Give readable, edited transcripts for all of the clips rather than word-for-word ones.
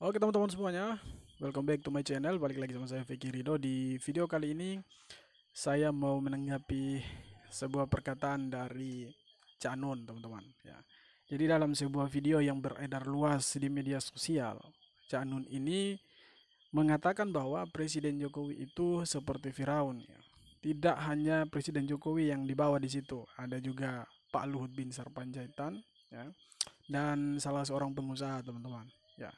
Oke teman-teman semuanya, welcome back to my channel. Balik lagi sama saya Vicky Rido. Di video kali ini saya mau menanggapi sebuah perkataan dari Cak Nun, teman-teman. Ya. Jadi dalam sebuah video yang beredar luas di media sosial, Cak Nun ini mengatakan bahwa Presiden Jokowi itu seperti Firaun. Ya. Tidak hanya Presiden Jokowi yang dibawa di situ, ada juga Pak Luhut bin Sarpanjaitan, ya, dan salah seorang pengusaha, teman-teman. Ya.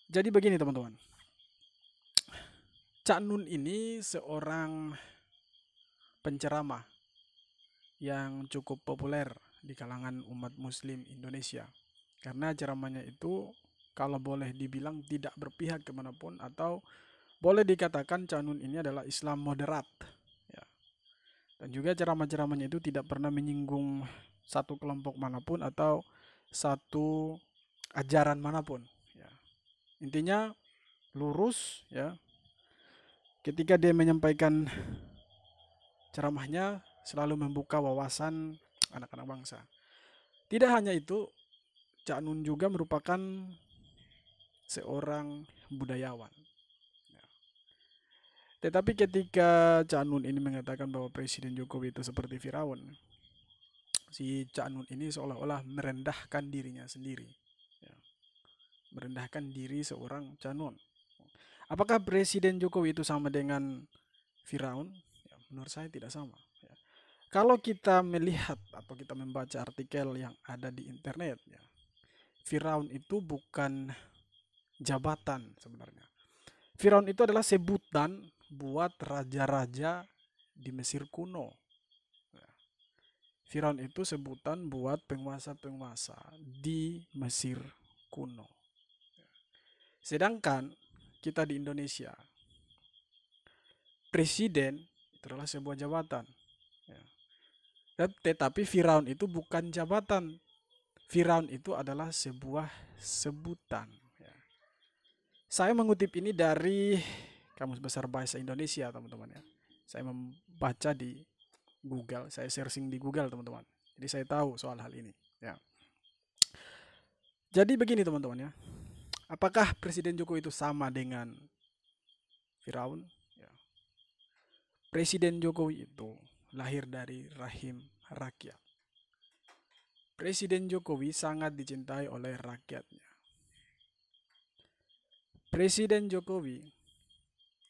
Jadi begini teman-teman, Cak Nun ini seorang penceramah yang cukup populer di kalangan umat muslim Indonesia. Karena ceramahnya itu kalau boleh dibilang tidak berpihak kemanapun, atau boleh dikatakan Cak Nun ini adalah Islam moderat. Ya. Dan juga ceramah-ceramahnya itu tidak pernah menyinggung satu kelompok manapun atau satu ajaran manapun. Ya. Intinya lurus, ya. Ketika dia menyampaikan ceramahnya selalu membuka wawasan anak-anak bangsa. Tidak hanya itu, Cak Nun juga merupakan seorang budayawan. Ya. Tetapi ketika Cak Nun ini mengatakan bahwa Presiden Jokowi itu seperti Firaun, si Cak Nun ini seolah-olah merendahkan dirinya sendiri. Ya. Merendahkan diri seorang Cak Nun. Apakah Presiden Jokowi itu sama dengan Firaun? Ya, menurut saya tidak sama. Ya. Kalau kita melihat atau kita membaca artikel yang ada di internet, ya, Firaun itu bukan jabatan sebenarnya. Firaun itu adalah sebutan buat raja-raja di Mesir kuno. Ya. Firaun itu sebutan buat penguasa-penguasa di Mesir kuno. Sedangkan kita di Indonesia, presiden itu adalah sebuah jabatan. Ya. Tetapi Firaun itu bukan jabatan. Firaun itu adalah sebuah sebutan. Ya. Saya mengutip ini dari Kamus Besar Bahasa Indonesia, teman-teman, ya. Saya membaca di Google, saya searching di Google, teman-teman. Jadi saya tahu soal hal ini. Ya. Jadi begini, teman-teman, ya. Apakah Presiden Jokowi itu sama dengan Firaun? Ya. Presiden Jokowi itu lahir dari rahim rakyat. Presiden Jokowi sangat dicintai oleh rakyatnya. Presiden Jokowi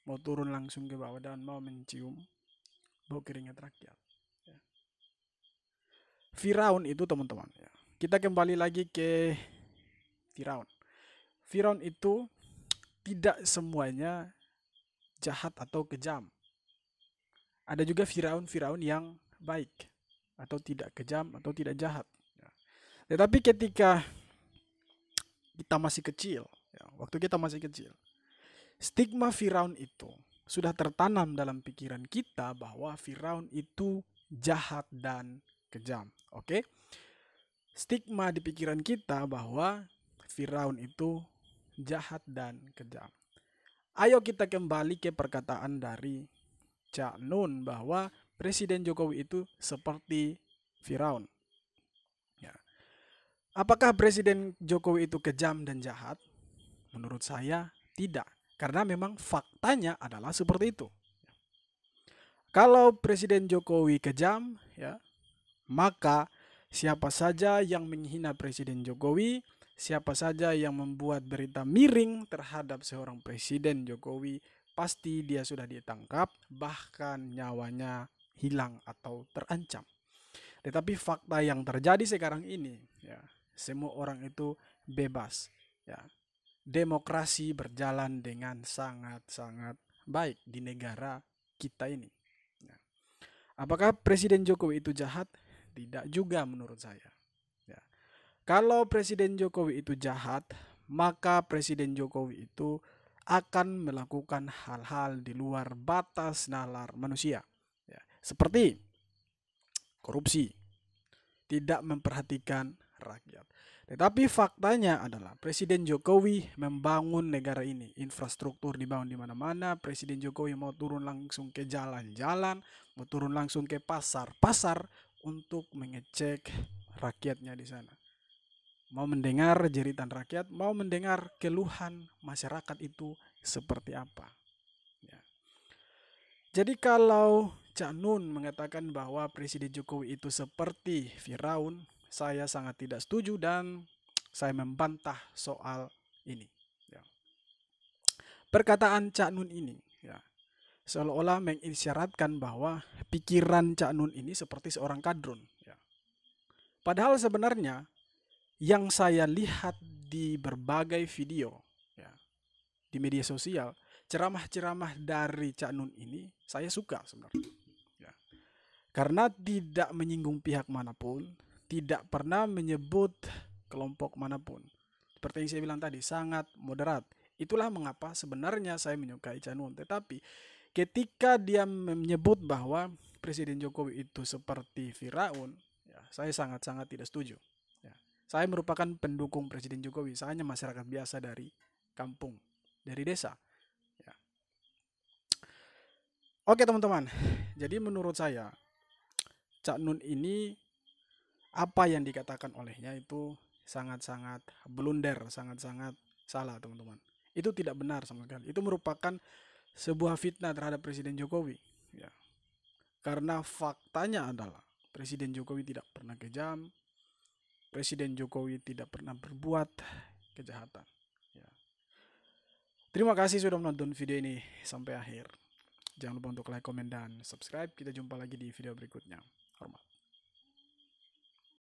mau turun langsung ke bawah dan mau mencium bau keringat rakyat. Ya. Firaun itu, teman-teman, ya. Kita kembali lagi ke Firaun. Firaun itu tidak semuanya jahat atau kejam. Ada juga Firaun-Firaun yang baik atau tidak kejam atau tidak jahat. Ya. Tetapi ketika kita masih kecil, ya, waktu kita masih kecil, stigma Firaun itu sudah tertanam dalam pikiran kita bahwa Firaun itu jahat dan kejam. Oke? Stigma di pikiran kita bahwa Firaun itu jahat dan kejam. Ayo kita kembali ke perkataan dari Cak Nun bahwa Presiden Jokowi itu seperti Firaun. Ya. Apakah Presiden Jokowi itu kejam dan jahat? Menurut saya tidak, karena memang faktanya adalah seperti itu. Kalau Presiden Jokowi kejam, ya, maka siapa saja yang menghina Presiden Jokowi, siapa saja yang membuat berita miring terhadap seorang Presiden Jokowi, pasti dia sudah ditangkap, bahkan nyawanya hilang atau terancam. Tetapi fakta yang terjadi sekarang ini, ya, semua orang itu bebas. Ya. Demokrasi berjalan dengan sangat-sangat baik di negara kita ini. Ya. Apakah Presiden Jokowi itu jahat? Tidak juga menurut saya. Ya. Kalau Presiden Jokowi itu jahat, maka Presiden Jokowi itu akan melakukan hal-hal di luar batas nalar manusia. Ya. Seperti korupsi, tidak memperhatikan rakyat. Tetapi faktanya adalah Presiden Jokowi membangun negara ini. Infrastruktur dibangun di mana-mana. Presiden Jokowi mau turun langsung ke jalan-jalan, mau turun langsung ke pasar-pasar untuk mengecek rakyatnya di sana. mau mendengar jeritan rakyat, mau mendengar keluhan masyarakat itu seperti apa. Ya. Jadi kalau Cak Nun mengatakan bahwa Presiden Jokowi itu seperti Firaun, saya sangat tidak setuju dan saya membantah soal ini. Ya. Perkataan Cak Nun ini ya, seolah-olah mengisyaratkan bahwa pikiran Cak Nun ini seperti seorang kadrun. Ya. Padahal sebenarnya yang saya lihat di berbagai video ya, di media sosial, ceramah-ceramah dari Cak Nun ini saya suka sebenarnya. Ya. Karena tidak menyinggung pihak manapun, tidak pernah menyebut kelompok manapun. Seperti yang saya bilang tadi, sangat moderat. Itulah mengapa sebenarnya saya menyukai Cak Nun. Tetapi ketika dia menyebut bahwa Presiden Jokowi itu seperti Firaun, ya, saya sangat-sangat tidak setuju. Ya. Saya merupakan pendukung Presiden Jokowi. Saya hanya masyarakat biasa dari kampung, dari desa. Ya. Oke teman-teman, jadi menurut saya Cak Nun ini apa yang dikatakan olehnya itu sangat-sangat blunder, sangat-sangat salah teman-teman. Itu tidak benar sama sekali. Itu merupakan sebuah fitnah terhadap Presiden Jokowi. Ya. Karena faktanya adalah Presiden Jokowi tidak pernah kejam, Presiden Jokowi tidak pernah berbuat kejahatan. Ya. Terima kasih sudah menonton video ini sampai akhir. Jangan lupa untuk like, komen, dan subscribe. Kita jumpa lagi di video berikutnya. Hormat.